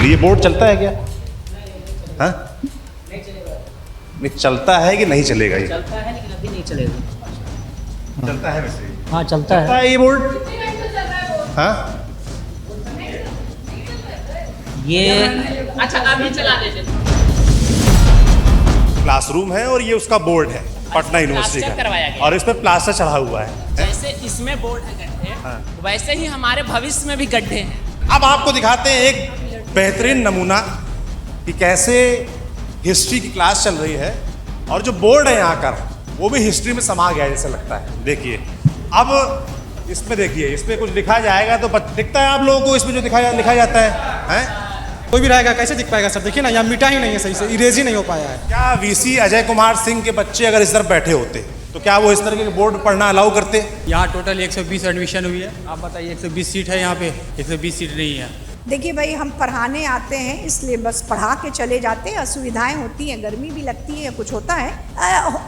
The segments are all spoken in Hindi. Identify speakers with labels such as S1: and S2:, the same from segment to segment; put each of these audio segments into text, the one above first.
S1: सेकेंड, ये बोर्ड चलता है क्या? हाँ, नहीं चलता है कि नहीं चलेगा? ये
S2: चलता है लेकिन अभी नहीं चलेगा।
S1: चलता है वैसे?
S2: हाँ चलता है।
S1: ये बोर्ड? हाँ,
S2: ये अच्छा अभी चला देते।
S1: क्लासरूम है और ये उसका बोर्ड है पटना यूनिवर्सिटी
S2: प्लास्टर करवाया
S1: का,
S2: गया।
S1: और इस पे प्लास्टर चढ़ा हुआ है।
S2: जैसे इसमें बोर्ड है गड्ढे,
S1: हाँ।
S2: वैसे ही हमारे भविष्य में भी गड्ढे हैं।
S1: अब आपको दिखाते हैं एक बेहतरीन नमूना कि कैसे हिस्ट्री की क्लास चल रही है और जो बोर्ड है यहाँ का वो भी हिस्ट्री में समा गया है जैसे लगता है। देखिए अब इसमें, देखिए इसमें कुछ लिखा जाएगा तो दिखता है आप लोगों को इसमें जो लिखा जाता है?
S3: कोई भी रहेगा कैसे दिख पाएगा सर? देखिए ना, यहाँ मिटा ही नहीं है, सही से इरेज ही नहीं हो पाया है।
S1: क्या वीसी अजय कुमार सिंह के बच्चे अगर इस तरफ बैठे होते तो क्या वो इस तरह के बोर्ड पढ़ना अलाउ करते?
S3: यहाँ टोटल 120 एडमिशन हुई है। आप बताइए 120 सीट है यहाँ पे, 120 सीट नहीं है।
S4: देखिए भाई, हम पढ़ाने आते हैं इसलिए बस पढ़ा के चले जाते हैं। असुविधाएं होती हैं, गर्मी भी लगती है, कुछ होता है।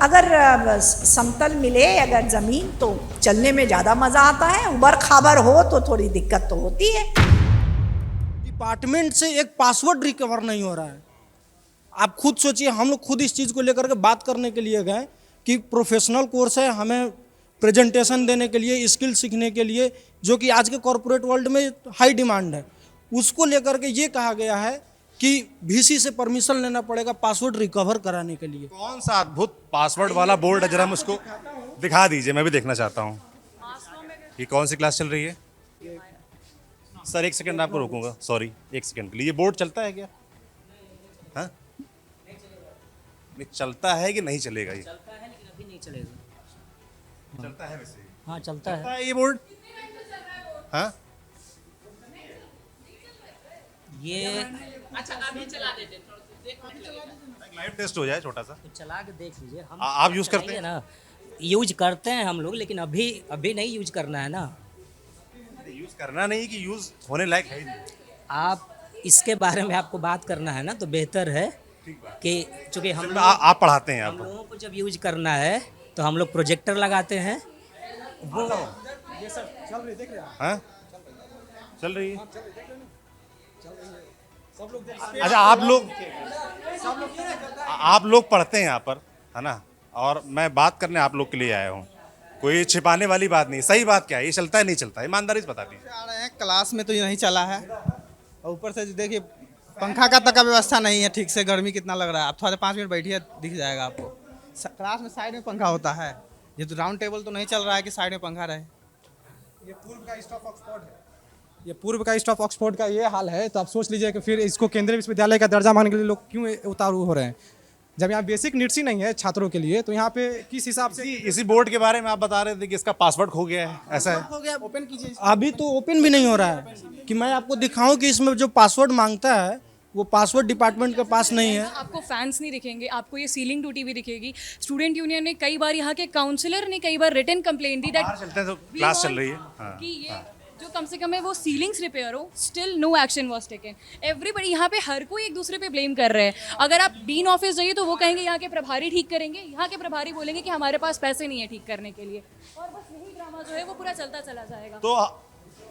S4: अगर समतल मिले अगर ज़मीन तो चलने में ज़्यादा मज़ा आता है। उबड़ खाबड़ हो तो थोड़ी दिक्कत तो होती है।
S5: डिपार्टमेंट से एक पासवर्ड रिकवर नहीं हो रहा है। आप खुद सोचिए, हम लोग खुद इस चीज़ को लेकर के बात करने के लिए गए कि प्रोफेशनल कोर्स है, हमें प्रेजेंटेशन देने के लिए, स्किल सीखने के लिए, जो कि आज के कॉरपोरेट वर्ल्ड में हाई डिमांड है, उसको लेकर के ये कहा गया है कि वीसी से परमिशन लेना पड़ेगा पासवर्ड रिकवर कराने के लिए।
S1: कौन सा अद्भुत पासवर्ड वाला बोर्ड है, जरा मुझको दिखा दीजिए, मैं भी देखना चाहता हूँ। ये कौन सी क्लास चल रही है? सर एक सेकंड आपको रोकूंगा, सॉरी, एक सेकंड के लिए। ये बोर्ड चलता है क्या? हाँ, नहीं चलता है कि नहीं चलेगा? ये
S2: चलता है लेकिन अभी नहीं चलेगा।
S1: चलता है वैसे?
S2: हाँ चलता है।
S1: चलता है ये बोर्ड? हाँ,
S2: ये अच्छा अभी चला देते,
S1: लाइव टेस्ट हो जाए छोटा सा।
S2: तो चला के देख लीजिए। हम
S1: आप यूज करते हैं?
S2: ना, यूज करते हैं हम लोग, लेकिन अभी नहीं यूज करना है ना।
S1: यूज करना नहीं कि यूज होने लायक है ही नहीं।
S2: आप इसके बारे में आपको बात करना है ना, तो बेहतर है कि चूँकि
S1: आप पढ़ाते हैं
S2: हम
S1: आप?
S2: लोगों को जब यूज करना है तो हम लोग प्रोजेक्टर लगाते हैं। वो
S1: हाँ, चल रही है। अच्छा, आप लोग पढ़ते हैं यहाँ पर, है ना? और मैं बात करने आप लोग के लिए आया हूँ, कोई छिपाने वाली बात नहीं। सही बात क्या है, ये चलता है नहीं चलता है? ईमानदारी से बता दीजिए।
S6: आ रहे हैं क्लास में तो ये नहीं चला है, और ऊपर से देखिए पंखा का तक का व्यवस्था नहीं है ठीक से। गर्मी कितना लग रहा है, आप थोड़ा सा 5 मिनट बैठिए दिख जाएगा आपको। क्लास में साइड में पंखा होता है, ये तो राउंड टेबल तो नहीं चल रहा है कि साइड में पंखा रहे।
S3: ये पूर्व का स्टाफ ऑक्सफोर्ड है। ये पूर्व का स्टाफ ऑक्सफोर्ड का ये हाल है, तो आप सोच लीजिए कि फिर इसको केंद्रीय विश्वविद्यालय का दर्जा मांगने के लिए लोग क्यों उतारू हो रहे हैं। जब यहाँ बेसिक नीड्स ही नहीं है छात्रों के लिए, तो यहाँ पे किस हिसाब से?
S1: इसी बोर्ड के बारे में आप बता रहे थे कि इसका पासवर्ड खो गया है, ऐसा है?
S6: हो गया, ओपन कीजिए।
S5: अभी तो ओपन भी नहीं हो रहा है कि मैं आपको दिखाऊं कि इसमें जो पासवर्ड मांगता है वो पासवर्ड डिपार्टमेंट के पास नहीं है।
S7: आपको फैंस नहीं दिखेंगे, आपको ये सीलिंग टूटी हुई दिखेगी। स्टूडेंट यूनियन ने कई बार, यहाँ के काउंसलर ने कई बार रिटन कंप्लेंट दी
S1: बाहर चलते हैं तो क्लास चल रही है। हाँ,
S7: कि ये जो कम से कम है वो सीलिंग्स रिपेयर हो, still no action was taken. Everybody यहाँ पे हर कोई एक दूसरे पे ब्लेम कर रहे हैं। अगर आप डीन ऑफिस जाइए तो वो कहेंगे यहाँ के प्रभारी ठीक करेंगे, यहाँ के प्रभारी बोलेंगे कि हमारे पास पैसे नहीं है ठीक करने के लिए, और बस यही ड्रामा जो है वो पूरा चलता चला जाएगा।
S1: तो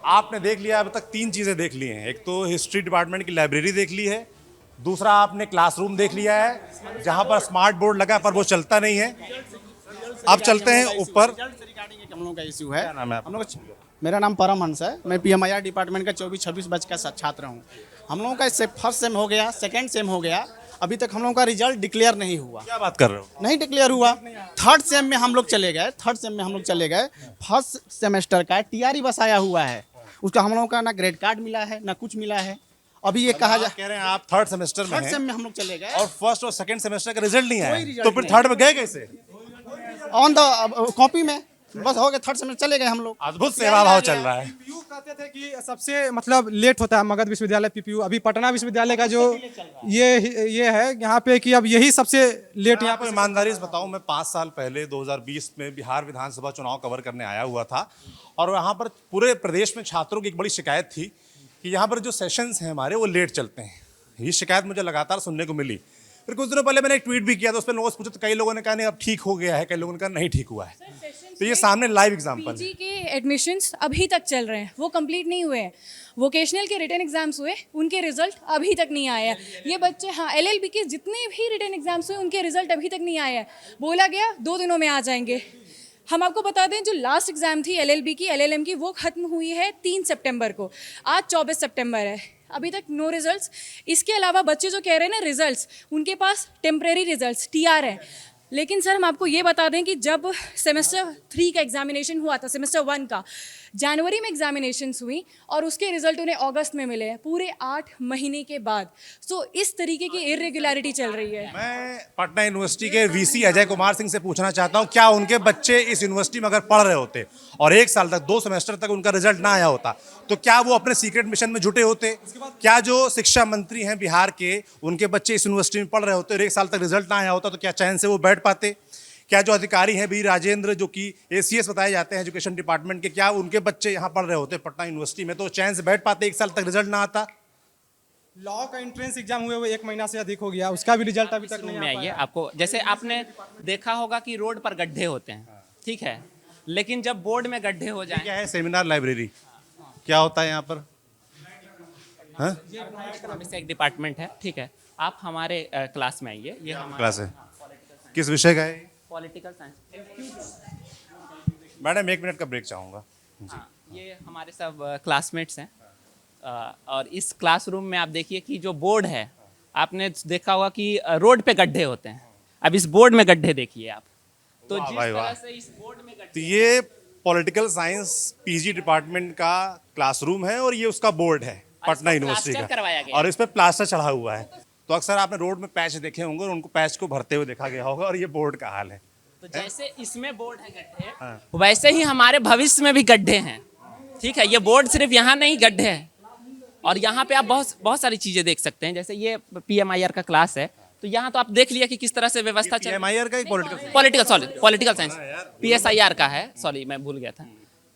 S1: आपने देख लिया अब तक, 3 चीज़ें देख ली हैं। एक तो हिस्ट्री डिपार्टमेंट की लाइब्रेरी देख ली है, दूसरा आपने क्लासरूम देख लिया है जहाँ पर स्मार्ट बोर्ड लगा पर वो चलता नहीं है। अब चलते हैं ऊपर।
S6: हम लोग का इशू है।
S1: क्या नाम है
S6: हम लोग का, मेरा नाम परमहंस है, मैं पीएमआईआर डिपार्टमेंट का 24-26 बैच का छात्र हूँ। हम लोगों का इससे फर्स्ट सेम हो गया, सेकंड सेम हो गया, अभी तक हम लोगों का रिजल्ट डिक्लेयर नहीं हुआ।
S1: क्या बात कर रहे हो?
S6: नहीं डिक्लेयर हुआ। थर्ड सेम में हम लोग चले गए। फर्स्ट सेमेस्टर का टीआरई बस आया हुआ है, उसका हम लोगों का ना ग्रेड कार्ड मिला है ना कुछ मिला है। अभी ये कहा जा
S1: कह रहे हैं आप थर्ड सेमेस्टर में
S6: थर्ड
S1: हैं
S6: सेम में हम लोग चले गए
S1: और फर्स्ट और सेकंड सेमेस्टर का रिजल्ट नहीं आया,
S6: रिजल्ट
S1: तो फिर
S6: नहीं
S1: थर्ड में गए कैसे?
S6: ऑन द कॉपी में बस हो गए, थर्ड सेमेस्टर चले गए हम लोग।
S1: अद्भुत सेवा भाव चल रहा है।
S3: पीपीयू कहते थे कि सबसे मतलब लेट होता है मगध विश्वविद्यालय पीपीयू। अभी पटना विश्वविद्यालय का जो ये है यहाँ पे कि अब यही सबसे लेट यहाँ
S1: आपको
S3: पे।
S1: ईमानदारी से बताऊं, मैं 5 साल पहले 2020 में बिहार विधानसभा चुनाव कवर करने आया हुआ था, और वहाँ पर पूरे प्रदेश में छात्रों की एक बड़ी शिकायत थी कि यहाँ पर जो सेशंस हैं हमारे वो लेट चलते हैं। ये शिकायत मुझे लगातार सुनने को मिली। फिर कुछ दिनों पहले मैंने एक ट्वीट भी किया था, उस पर लोगों से पूछा तो कई लोगों ने कहा नहीं अब ठीक हो गया है, कई लोगों ने कहा नहीं ठीक हुआ है। तो ये सामने लाइव एग्जाम्पल है।
S7: पीजी के एडमिशन्स अभी तक चल रहे हैं, वो कंप्लीट नहीं हुए हैं। वोकेशनल के रिटन एग्जाम्स हुए, उनके रिजल्ट अभी तक नहीं आए हैं। ये बच्चे, हाँ, एलएलबी के जितने भी रिटन एग्जाम्स हुए उनके रिजल्ट अभी तक नहीं आए हैं। बोला गया 2 दिनों में आ जाएंगे। हम आपको बता दें, जो लास्ट एग्जाम थी एलएलबी की, एलएलएम की, वो खत्म हुई है 3 सितंबर को। आज 24 सितंबर है, अभी तक नो रिजल्ट्स। इसके अलावा बच्चे जो कह रहे हैं ना रिजल्ट्स, उनके पास टेम्परेरी रिजल्ट्स टीआर हैं। लेकिन सर हम आपको ये बता दें कि जब सेमेस्टर 3 का एग्जामिनेशन हुआ था, सेमेस्टर 1 का जनवरी में एग्जामिनेशंस हुई और उसके रिजल्ट उन्हें अगस्त में मिले हैं, पूरे 8 महीने के बाद। सो इस तरीके की इरेगुलरिटी चल रही है।
S1: मैं पटना यूनिवर्सिटी के वीसी अजय कुमार सिंह से पूछना चाहता हूं, क्या उनके बच्चे इस यूनिवर्सिटी में अगर पढ़ रहे होते और 1 साल तक, 2 सेमेस्टर तक उनका रिजल्ट ना आया होता, तो क्या वो अपने सीक्रेट मिशन में जुटे होते? क्या जो शिक्षा मंत्री हैं बिहार के, उनके बच्चे इस यूनिवर्सिटी में पढ़ रहे होते और 1 साल तक रिजल्ट ना आया होता, तो क्या चैन से वो बैठ पाते? क्या जो अधिकारी हैं बी राजेंद्र, जो कि एसीएस बताए जाते हैं एजुकेशन डिपार्टमेंट के, क्या उनके बच्चे यहाँ पढ़ रहे होते पटना यूनिवर्सिटी में, तो चैन से बैठ पाते 1 साल तक रिजल्ट ना आता?
S3: लॉ का एंट्रेंस एग्जाम हुए वो 1 महीना से अधिक हो गया, उसका भी रिजल्ट अभी तक नहीं
S8: में
S3: आया।
S8: आइए, आपको जैसे आपने देखा होगा कि रोड पर गड्ढे होते हैं, ठीक है, लेकिन जब बोर्ड में गड्ढे हो जाएं,
S1: क्या है सेमिनार लाइब्रेरी, क्या होता है यहाँ पर? हाँ,
S8: इकोनॉमिक्स एक डिपार्टमेंट है, ठीक है, आप हमारे क्लास में आइए। ये हमारा
S1: क्लास है, किस विषय का है?
S8: Political science.
S1: मैडम 1 मिनट का ब्रेक चाहूँगा।
S8: हाँ, ये हमारे सब क्लासमेट्स हैं। और इस क्लासरूम में आप देखिए कि जो बोर्ड है, आपने देखा होगा कि रोड पे गड्ढे होते हैं। अब इस बोर्ड में गड्ढे देखिए आप, तो
S1: वाह
S8: जिस
S1: भाई
S8: तरह
S1: वाह।
S8: से इस बोर्ड में
S1: तो
S8: गड्ढे,
S1: ये पॉलिटिकल साइंस पीजी डिपार्टमेंट का क्लासरूम है और ये उसका बोर्ड है पटना
S8: इसको
S1: यूनिवर्सिटी
S8: प्लास्टर करवाया
S1: का,
S8: गया
S1: और इस पे प्लास्टर चढ़ा हुआ है। तो अक्सर आपने रोड में पैच देखे होंगे और उनको पैच को भरते हुए देखा गया होगा, और ये बोर्ड का हाल है।
S8: तो जैसे इसमें बोर्ड है गड्ढे, वैसे ही हमारे भविष्य में भी गड्ढे हैं, ठीक है। ये बोर्ड सिर्फ यहाँ नहीं, गड्ढे हैं। और यहाँ पे आप बहुत सारी चीजें देख सकते हैं। जैसे ये पीएमआईआर का क्लास है, तो यहाँ तो आप देख लिया कि किस तरह से व्यवस्था चल रही है।
S1: पीएमआईआर का पॉलिटिकल
S8: पॉलिटिकल साइंस, पीएसआईआर का है, सॉरी मैं भूल गया था।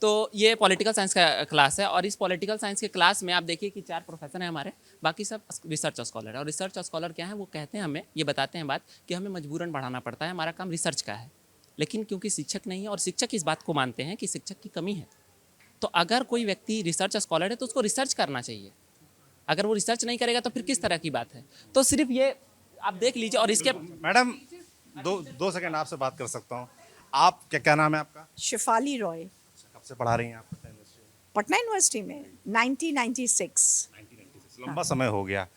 S8: तो ये पॉलिटिकल साइंस का क्लास है, और इस पॉलिटिकल साइंस के क्लास में आप देखिए कि 4 प्रोफेसर हैं हमारे, बाकी सब रिसर्च स्कॉलर है। और रिसर्च स्कॉलर क्या है, वो कहते हैं हमें, ये बताते हैं बात कि हमें मजबूरन पढ़ाना पड़ता है, हमारा काम रिसर्च का है। लेकिन क्योंकि शिक्षक नहीं है, और शिक्षक इस बात को मानते हैं कि शिक्षक की कमी है, तो अगर कोई व्यक्ति रिसर्च स्कॉलर है तो उसको रिसर्च करना चाहिए। अगर वो रिसर्च नहीं करेगा तो फिर किस तरह की बात है। तो सिर्फ ये आप देख लीजिए। और इसके
S1: मैडम 2 सेकंड आपसे बात कर सकता हूँ? आप क्या नाम है आपका?
S4: शिफाली रॉय,
S1: कब से पढ़ा रही हैं आप
S4: पटना यूनिवर्सिटी में 1996।
S1: लंबा समय हो गया।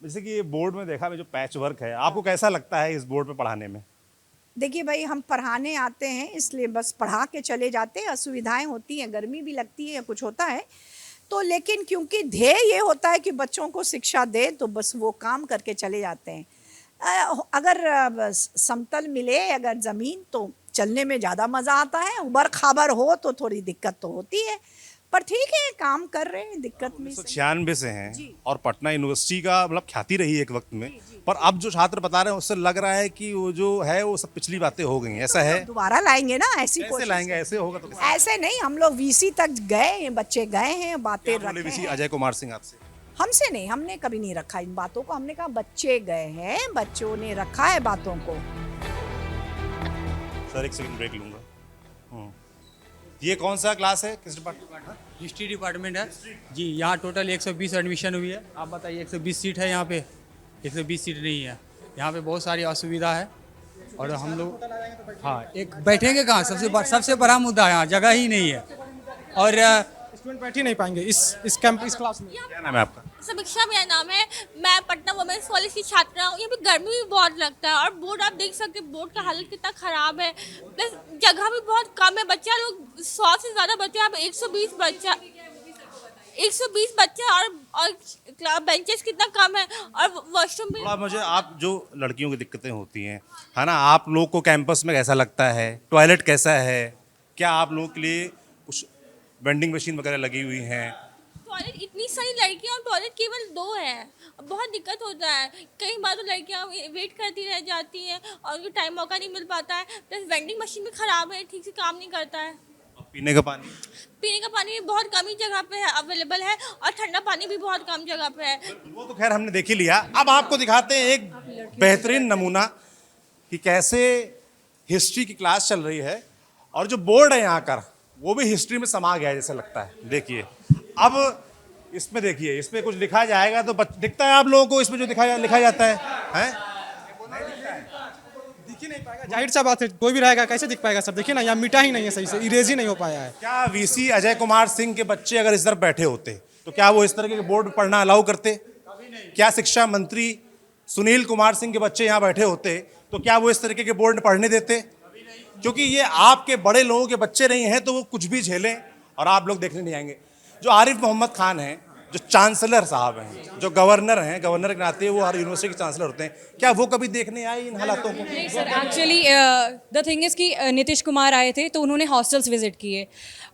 S1: जैसे कि ये बोर्ड में देखा, मैं जो पैच वर्क है, आपको कैसा लगता है इस बोर्ड पे पढ़ाने में?
S4: देखिए भाई, हम पढ़ाने आते हैं इसलिए बस पढ़ा के चले जाते हैं। असुविधाएं होती हैं, गर्मी भी लगती है या कुछ होता है तो, लेकिन क्योंकि ध्येय ये होता है कि बच्चों को शिक्षा दे, तो बस वो काम करके चले जाते हैं। अगर समतल मिले, अगर ज़मीन, तो चलने में ज़्यादा मज़ा आता है। उबड़ खाबड़ हो तो थोड़ी दिक्कत तो होती है, पर ठीक है, काम कर रहे हैं, दिक्कत में से।
S1: 96 से हैं और पटना यूनिवर्सिटी का मतलब ख्याति रही है एक वक्त में, पर अब जो छात्र बता रहे हैं उससे लग रहा है कि वो जो है वो सब पिछली बातें हो गई हैं। ऐसा है?
S4: दोबारा लाएंगे ना, ऐसी
S1: कैसे
S4: कोशिश।
S1: लाएंगे? ऐसे होगा तो कैसे?
S4: ऐसे नहीं, हम लोग वीसी तक गए, बच्चे गए हैं, बातें
S1: क्या बोले
S4: रखे
S1: वीसी
S4: हैं।
S1: अजय कुमार सिंह आपसे?
S4: हमसे नहीं, हमने कभी नहीं रखा इन बातों को। हमने कहा बच्चे गए हैं, बच्चों ने रखा है बातों को।
S1: सर 1 सेकंड ब्रेक लूंगा। ये कौन सा क्लास है, किस डिपार्टमेंट?
S9: हिस्ट्री डिपार्टमेंट है जी। यहाँ टोटल 120 एडमिशन हुई है। आप बताइए, 120 सीट है यहाँ पे? 120 सीट नहीं है। यहाँ पे बहुत सारी असुविधा है, और हम लोग, हाँ, एक बैठेंगे कहाँ? सबसे बड़ा मुद्दा है, यहाँ जगह ही नहीं है, और
S3: स्टूडेंट बैठ ही नहीं पाएंगे इस क्लास में।
S1: क्या नाम है आपका?
S10: समीक्षा मेरा नाम है। मैं पटना वुमेन्स कॉलेज की छात्रा हूँ। यहाँ पे गर्मी भी बहुत लगता है, और बोर्ड आप देख सकते हैं, बोर्ड का हालत कितना ख़राब है, प्लस जगह भी बहुत कम है। बच्चा लोग 100 से ज़्यादा बच्चे, यहाँ पे 120 बच्चा, 120 बच्चे, और बेंचेस कितना कम है, और वॉशरूम भी।
S1: थोड़ा मुझे, आप जो लड़कियों की दिक्कतें होती हैं, है ना, आप लोग को कैंपस में कैसा लगता है? टॉयलेट कैसा है? क्या आप लोगों के लिए कुछ वेंडिंग मशीन वगैरह लगी हुई हैं?
S10: टॉयलेट, इतनी सारी लड़कियाँ और टॉयलेट केवल 2 है, बहुत दिक्कत होता है। कई बार तो लड़कियाँ वेट करती रह जाती हैं और उनको टाइम मौका नहीं मिल पाता है। प्लस वेंडिंग मशीन भी ख़राब है, ठीक से काम नहीं करता है।
S1: पीने का पानी?
S10: पीने का पानी भी बहुत कम ही जगह पे है अवेलेबल है, और ठंडा पानी भी बहुत कम जगह पे है।
S1: वो तो खैर हमने देख ही लिया। अब आपको दिखाते हैं एक बेहतरीन नमूना कि कैसे हिस्ट्री की क्लास चल रही है और जो बोर्ड है यहाँ का वो भी हिस्ट्री में समा गया है जैसे लगता है। देखिए अब इसमें देखिए, इसमें कुछ लिखा जाएगा तो दिखता है आप लोगों को इसमें जो लिखा जाता है हैं?
S3: दिख ही नहीं पाएगा, जाहिर सा बात है, कोई भी रहेगा कैसे दिख पाएगा सर? देखिए ना, यहाँ मिटा ही नहीं है, सही से इरेज ही नहीं हो पाया है।
S1: क्या वीसी अजय कुमार सिंह के बच्चे अगर इस तरफ बैठे होते तो क्या वो इस तरह के बोर्ड पढ़ना अलाउ करते? क्या शिक्षा मंत्री सुनील कुमार सिंह के बच्चे यहाँ बैठे होते तो क्या वो इस तरीके के बोर्ड पढ़ने देते? क्योंकि ये आपके बड़े लोगों के बच्चे नहीं हैं तो वो कुछ भी झेलें और आप लोग देखने नहीं आएंगे। जो आरिफ मोहम्मद खान हैं, जो चांसलर साहब हैं, जो गवर्नर हैं, गवर्नर के नाते वो हर यूनिवर्सिटी के चांसलर होते हैं, क्या वो कभी देखने आए इन हालातों को?
S7: नहीं sir, actually the thing is कि नीतीश कुमार आए थे तो उन्होंने हॉस्टल्स विजिट किए।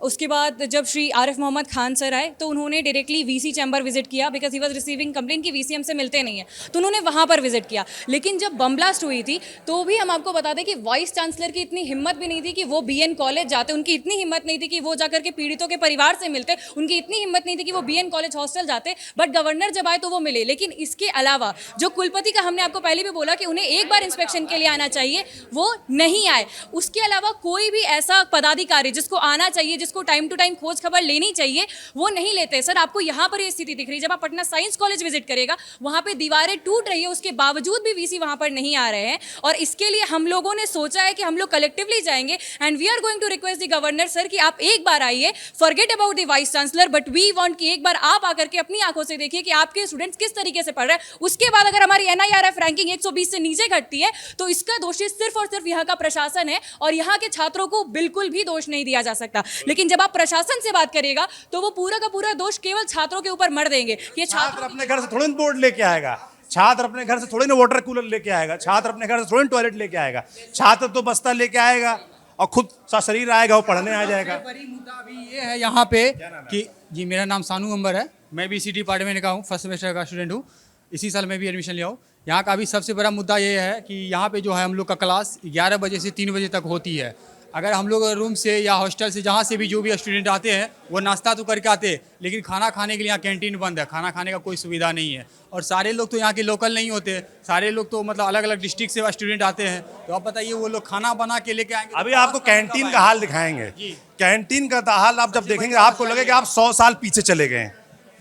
S7: उसके बाद जब श्री आरिफ मोहम्मद खान सर आए तो उन्होंने डायरेक्टली वीसी चैम्बर विजिट किया, because he was receiving complaint कि वीसी हमसे मिलते नहीं है, तो उन्होंने वहाँ पर विजिट किया। लेकिन जब बम ब्लास्ट हुई थी तो भी हम आपको बता दें कि वाइस चांसलर की इतनी हिम्मत भी नहीं थी कि वो बीएन कॉलेज जाते, उनकी इतनी हिम्मत नहीं थी कि वो जाकर के पीड़ितों के परिवार से मिलते, उनकी इतनी हिम्मत नहीं थी कि वो बीएन कॉलेज हॉस्टल जाते, बट गवर्नर जब आए तो वो मिले। लेकिन इसके अलावा जो कुलपति का हमने आपको पहले भी बोला कि उन्हें एक बार इंस्पेक्शन के लिए आना चाहिए, वो नहीं आए। उसके अलावा कोई भी ऐसा पदाधिकारी जिसको आना चाहिए, जिसको टाइम टू टाइम खोज खबर लेनी चाहिए, वो नहीं लेते। सर आपको यहाँ पर ये स्थिति दिख रही है, जब आप पटना साइंस कॉलेज विजिट करेगा वहाँ पे दीवारें टूट रही है, उसके बावजूद भी वीसी वहाँ पर नहीं आ रहे हैं। और इसके लिए हम लोगों ने सोचा है कि हम लोग कलेक्टिवली जाएंगे and we are going to request the governor sir कि आप एक बार आइए, forget about the vice chancellor, but we want कि एक बार आप आकर के अपनी आंखों से देखिए कि आपके स्टूडेंट्स किस तरीके से पढ़ रहे हैं। उसके बाद अगर हमारी NIRF रैंकिंग 120 से नीचे घटती है तो इसका दोषी सिर्फ और सिर्फ यहाँ का प्रशासन है और यहाँ के छात्रों को बिल्कुल भी दोष नहीं दिया जा सकता। लेकिन जब आप प्रशासन से बात करिएगा तो वो पूरा का पूरा दोष केवल छात्रों के ऊपर मर देंगे। ये
S1: छात्र अपने घर से थोड़ी बोर्ड लेके आएगा, छात्र अपने घर से थोड़ी ना वाटर कूलर लेके आएगा, छात्र अपने घर से थोड़ी टॉयलेट लेके आएगा, छात्र तो बस्ता लेके आएगा और खुद सा शरीर आएगा, वो पढ़ने आ जाएगा।
S9: बड़ी मुद्दा अभी ये है यहाँ पे कि जी मेरा नाम सानू अंबर है, मैं भी इसी डिपार्टमेंट का हूँ, फर्स्ट सेमेस्टर का स्टूडेंट हूँ, इसी साल मैं भी एडमिशन लिया हूँ। यहाँ का अभी सबसे बड़ा मुद्दा ये है कि यहाँ पे जो है हम लोग का क्लास 11 बजे से 3 बजे तक होती है। अगर हम लोग रूम से या हॉस्टल से जहाँ से भी जो भी स्टूडेंट आते हैं वो नाश्ता तो करके आते हैं, लेकिन खाना खाने के लिए यहाँ कैंटीन बंद है, खाना खाने का कोई सुविधा नहीं है। और सारे लोग तो यहाँ के लोकल नहीं होते, सारे लोग तो मतलब अलग अलग डिस्ट्रिक्ट से स्टूडेंट आते हैं, तो आप बताइए वो लोग खाना बना के लेके आएंगे।
S1: अभी आपको कैंटीन का हाल दिखाएंगे, कैंटीन का हाल आप जब देखेंगे आपको लगेगा आप 100 साल पीछे चले गए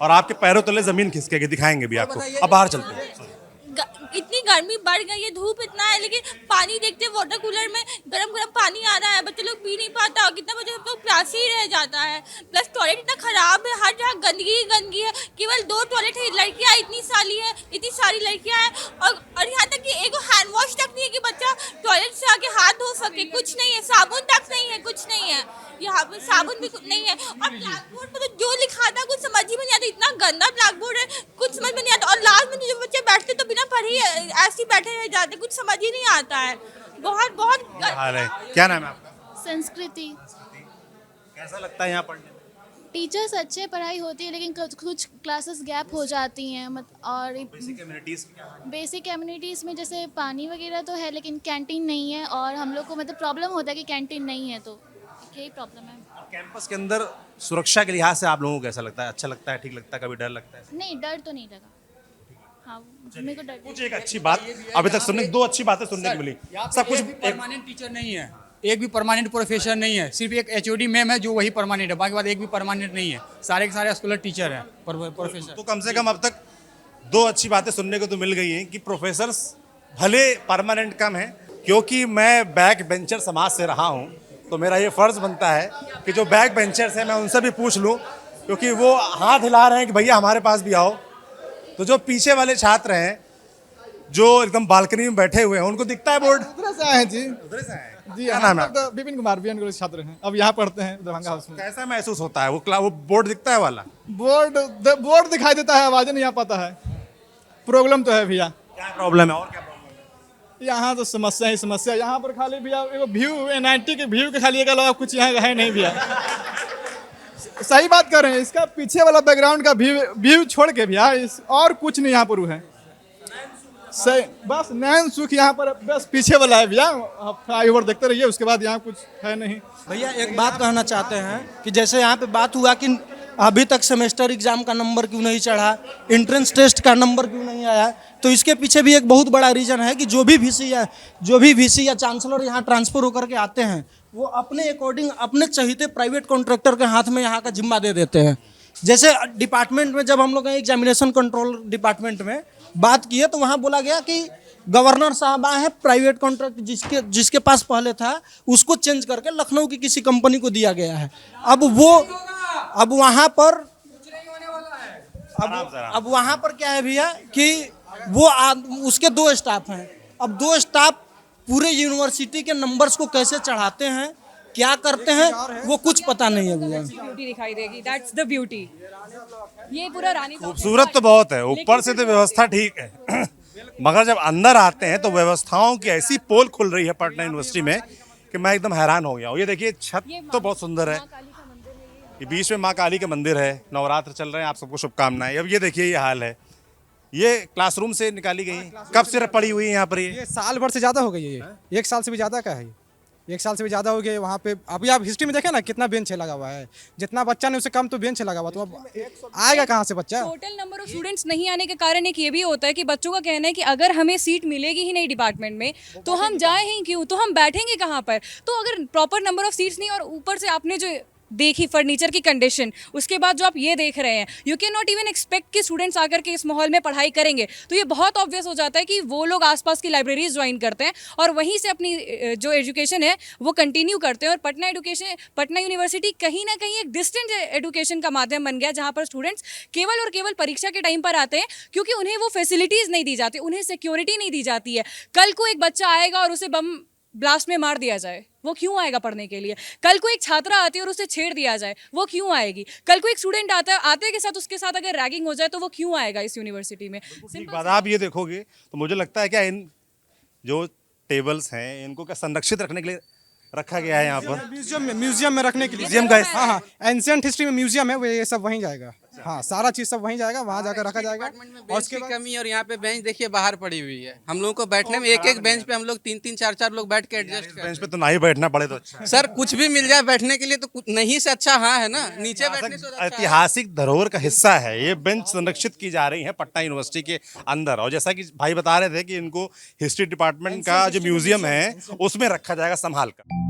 S1: और आपके पैरों तले जमीन खिसकेगी। दिखाएंगे भी आपको, अब बाहर चलते हैं।
S10: इतनी गर्मी बढ़ गई है, धूप इतना है, लेकिन पानी देखते वाटर कूलर में गरम गरम पानी आ रहा है, बच्चे लोग पी नहीं पाता, कितना बच्चे लोग प्यासे ही रह जाता है। प्लस टॉयलेट इतना खराब है, हर जगह गंदगी ही गंदगी है, केवल 2 टॉयलेट है, लड़कियाँ इतनी सारी लड़कियाँ हैं और यहाँ तक कि एक हैंड वॉश तक नहीं है कि बच्चा टॉयलेट से आके हाथ धो सके, कुछ नहीं है, साबुन तक नहीं है, कुछ नहीं है, यहाँ पे साबुन भी नहीं है। और ब्लैक बोर्ड पर तो जो लिखा था कुछ समझ ही में नहीं आता, इतना गंदा ब्लैक बोर्ड है, कुछ समझ में नहीं आता। और लास्ट में जो बच्चे बैठते तो बिना पढ़े ऐसे ही बैठे रह जाते, कुछ समझ ही नहीं आता है। बहुत
S1: हाल है। क्या नाम है आपका?
S11: संस्कृति।
S1: कैसा लगता है यहाँ पढ़ने में?
S11: टीचर्स अच्छे, पढ़ाई होती है, लेकिन कुछ क्लासेस गैप हो जाती हैं। और बेसिक कम्युनिटीज़ में जैसे पानी वगैरह तो है, लेकिन कैंटीन नहीं है और हम लोग को मतलब प्रॉब्लम होता है कि कैंटीन नहीं है, तो यही प्रॉब्लम है।
S1: कैंपस के अंदर सुरक्षा के लिहाज से आप लोगों को कैसा लगता है? अच्छा लगता है, ठीक लगता है, कभी डर लगता है?
S11: नहीं, डर तो नहीं लगा। हाँ, मेरे को डर।
S1: कुछ एक अच्छी बात अभी तक सुनने, 2 अच्छी बातें सुनने को मिली। सब कुछ
S9: परमानेंट टीचर नहीं है, एक भी परमानेंट प्रोफेसर नहीं है, सिर्फ एक HOD मैम है जो वही परमानेंट है, बाकी बात एक भी परमानेंट नहीं है, सारे के सारे स्कॉलर टीचर हैं, प्रोफेसर।
S1: तो कम से कम अब तक 2 अच्छी बातें सुनने को तो मिल गई हैं कि प्रोफेसर्स भले परमानेंट कम हैं, क्योंकि मैं बैक बेंचर समाज से रहा हूँ तो मेरा ये फ़र्ज़ बनता है कि जो बैक बेंचर्स हैं मैं उनसे भी पूछ लूँ, क्योंकि वो हाथ हिला रहे हैं कि भैया हमारे पास भी आओ। तो जो पीछे वाले छात्र हैं जो एकदम बालकनी में बैठे हुए हैं, उनको दिखता है बोर्ड?
S3: उधर से आए हैं जी।
S1: उधर से आए हैं।
S3: जी,
S1: क्या नाम है?
S3: तो विपिन कुमार बीएन कॉलेज छात्र हैं, अब यहाँ पढ़ते हैं दरभंगा हाउस में।
S1: कैसा महसूस होता है? वो बोर्ड दिखता है वाला?
S3: बोर्ड दिखाई देता है, आवाज़ नहीं आ पाता है। प्रॉब्लम तो है भैया।
S1: क्या प्रॉब्लम है और क्या प्रॉब्लम है?
S3: यहाँ तो समस्या ही समस्या, यहाँ पर खाली भैया व्यू NIT के व्यू के खाली एक अलावा कुछ यहाँ है नहीं भैया। सही बात कर रहे हैं, इसका पीछे वाला बैकग्राउंड का व्यू छोड़ के भैया और कुछ नहीं यहाँ पर है। सही, बस नैन सुख यहाँ पर बस पीछे वाला है भैया, फ्लाईओवर देखते रहिए, उसके बाद यहाँ कुछ है नहीं।
S5: भैया एक बात कहना चाहते हैं कि जैसे यहाँ पे बात हुआ कि अभी तक सेमेस्टर एग्जाम का नंबर क्यों नहीं चढ़ा, एंट्रेंस टेस्ट का नंबर क्यों नहीं आया। तो इसके पीछे भी एक बहुत बड़ा रीज़न है कि जो भी वीसी या चांसलर यहाँ ट्रांसफ़र होकर के आते हैं वो अपने अकॉर्डिंग अपने चहीते प्राइवेट कॉन्ट्रैक्टर के हाथ में यहाँ का जिम्मा दे देते हैं। जैसे डिपार्टमेंट में जब हम लोग एग्जामिनेशन कंट्रोल डिपार्टमेंट में बात किए तो वहाँ बोला गया कि गवर्नर साहब आए हैं, प्राइवेट कॉन्ट्रैक्ट जिसके पास पहले था उसको चेंज करके लखनऊ की किसी कंपनी को दिया गया है। अब वहाँ पर वहाँ पर क्या है भैया कि उसके 2 स्टाफ हैं। अब 2 स्टाफ पूरे यूनिवर्सिटी के नंबर्स को कैसे चढ़ाते हैं, क्या करते हैं, वो कुछ पता नहीं है भैया।
S7: ब्यूटी दिखाई देगी, दैट्स द ब्यूटी। ये पूरा रानी
S1: खूबसूरत तो बहुत है, ऊपर से तो व्यवस्था ठीक है मगर जब अंदर आते हैं तो व्यवस्थाओं की ऐसी पोल खुल रही है पटना यूनिवर्सिटी में कि मैं एकदम हैरान हो गया हूँ। ये देखिए छत तो बहुत सुंदर है, ये बीच में माँ काली का मंदिर है, नवरात्र चल रहे हैं, आप सबको शुभकामनाएं। अब ये देखिए ये हाल है, ये क्लासरूम से निकाली गई, कब से पड़ी हुई है यहाँ पर?
S3: ये साल भर से ज़्यादा हो गई है, ये 1 साल से भी ज़्यादा का है, 1 साल से भी ज़्यादा हो गया वहाँ पे। अभी आप हिस्ट्री में देखें ना कितना बेंच लगा हुआ है, जितना बच्चा नहीं उससे कम तो बेंच लगा हुआ, तो अब आएगा कहाँ से बच्चा?
S7: टोटल नंबर ऑफ स्टूडेंट्स नहीं आने के कारण एक ये भी होता है कि बच्चों का कहना है कि अगर हमें सीट मिलेगी ही नहीं डिपार्टमेंट में तो हम जाए ही क्यों, तो हम बैठेंगे कहाँ पर। तो अगर प्रॉपर नंबर ऑफ सीट्स नहीं और ऊपर से आपने जो देखी फर्नीचर की कंडीशन, उसके बाद जो आप ये देख रहे हैं, you can not even expect कि स्टूडेंट्स आकर के इस माहौल में पढ़ाई करेंगे। तो ये बहुत ऑब्वियस हो जाता है कि वो लोग आसपास की लाइब्रेरीज ज्वाइन करते हैं और वहीं से अपनी जो एजुकेशन है वो कंटिन्यू करते हैं। और पटना यूनिवर्सिटी कहीं ना कहीं एक डिस्टेंट एजुकेशन का माध्यम बन गया, जहाँ पर स्टूडेंट्स केवल और केवल परीक्षा के टाइम पर आते हैं क्योंकि उन्हें वो फैसिलिटीज़ नहीं दी जाती, उन्हें सिक्योरिटी नहीं दी जाती है। कल को एक बच्चा आएगा और उसे बम ब्लास्ट में मार दिया जाए, वो क्यों आएगा पढ़ने के लिए? कल को एक छात्रा आती है और उसे छेड़ दिया जाए, वो क्यों आएगी? कल को एक स्टूडेंट आता है, आते के साथ उसके साथ अगर रैगिंग हो जाए तो वो क्यों आएगा इस यूनिवर्सिटी में?
S1: एक बात आप ये देखोगे तो मुझे लगता है क्या इन जो टेबल्स हैं इनको क्या संरक्षित रखने के लिए रखा गया है यहाँ पर?
S3: म्यूजियम में रखने के लिए।
S1: म्यूजियम का
S3: हाँ, एंशिएंट हिस्ट्री में म्यूजियम है, वो ये सब वहीं जाएगा। हाँ, सारा चीज सब वहीं जाएगा, वहाँ जाकर रखा जाएगा।
S6: और उसकी कमी, और यहाँ पे बेंच देखिए बाहर पड़ी हुई है। हम लोगों को बैठने में एक बेंच पे हम लोग 3-3, 4-4 लोग बैठ के एडजस्ट
S1: बेंच पे तो ना ही बैठना पड़े तो अच्छा है।
S6: सर कुछ भी मिल जाए बैठने के लिए तो नहीं से अच्छा हाँ है ना, नीचे बैठने से
S1: ऐतिहासिक धरोहर का हिस्सा है ये बेंच, संरक्षित की जा रही है पटना यूनिवर्सिटी के अंदर। और जैसा कि भाई बता रहे थे कि इनको हिस्ट्री डिपार्टमेंट का जो म्यूजियम है उसमें रखा जाएगा संभाल कर।